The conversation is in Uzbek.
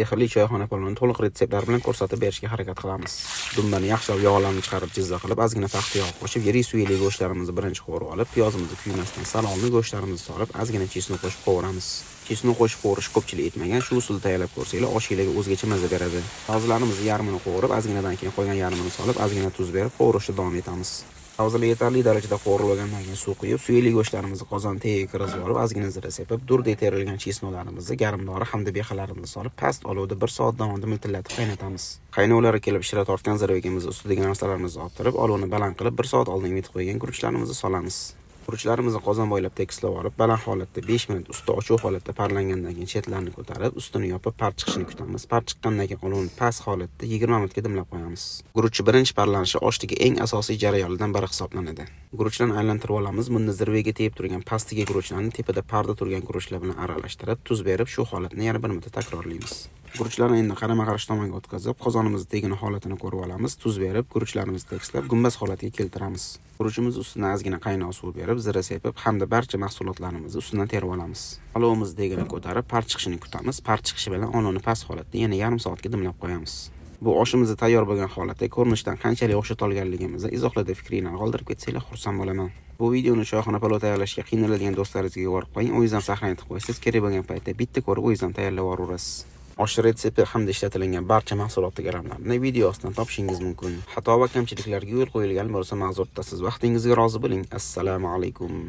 Sehrli choyxona polvoni to'liq retseptlar bilan ko'rsatib berishga harakat qilamiz. Dumbani yaxshilab yog'larni chiqarib jizza qilib, ozgina paxta yog' qo'shib, yirik suyli go'shtlarimizni birinchi qovurib olib, piyozimizni kuymasdan salomni go'shtlarimizni solib, ozgina chesnak qo'shib qovuramiz. Chesnak qo'shib qovurish ko'pchilik aytmagan, shu usulda tayyorlab ko'rsanglar, oshinglarga o'zgacha mazza beradi. Hozirlarimizni yarmini qovurib, ozginadan keyin qolgan yarmini solib, ozgina tuz berib, qovurishda davom etamiz. Hozirda yetarli darajada qovurilgandan keyin suv quyib, suyli go'shtlarimizni qozon tagiga kirgizib olib, ozgina zira sepib, durdek terilgan chesnoqlarimizni, garimdori hamda behalarimizni solib, past olovda 1 soat davomida miltillatib qaynatamiz. Qaynovlari kelib shira tortgan zirvagimizni ustidagi narsalarimizni olib, olovni baland qilib 1 soat oldin yetib qo'ygan guruchlarimizni solamiz. Guruchlarimizni qozon bo'ylab tekislab olib, baland holatda 5 minut usti ochiq holatda parlangandan keyin chetlarini ko'tarib, ustini yopib par chiqishini kutamiz. Par chiqqandan keyin olovni past holatda 20 minutga dimlab qo'yamiz. Guruchni birinchi parlanishi oshdagi eng asosiy jarayonlardan biri hisoblanadi. Guruchlarni aylantirib olamiz. Bunda zirvaga tegib turgan pastdagi guruchlarni tepada parda turgan guruchlar bilan aralashtirib, tuz berib, shu holatni yana 1 marta takrorlaymiz. Guruchlarni endi qarama-qarshi tomonga o'tkazib, qozonimizni tegini holatini ko'rib olamiz. Tuz berib, guruchlarimizni tekislab, gumbaz holatiga keltiramiz. Guruchimiz ustidan ozgina qaynoq suv berib, zira sepib, hamda barcha mahsulotlarimizni ustidan terib olamiz. Olovimizni tegini ko'tarib, par chiqishini kutamiz. Par chiqishi bilan olovni past holatda yana yarim soatga dimlab qo'yamiz. Bu oshimizni tayyor bo'lgan holatda ko'rinishdan qanchalik o'xshat olganligimizni izohlarda fikringlarni qoldirib ketsanglar xursand bo'laman. Bu videoni choyxona palov tayyorlashga qiynaladigan do'stlaringizga yuborib qo'ying. O'zingizdan saqlanib qo'yasiz. Kerak bo'lgan paytda bitta ko'rib o'zingizdan tayyorlab yuborasiz. Osh retsepti hamda ishlatilgan barcha mahsulot diagramlarini video ostidan topishingiz mumkin. Xato va kamchiliklarga yo'l qo'yilgan bo'lsa ma'zur tutasiz. Vaqtingizga rozi bo'ling. Assalomu alaykum.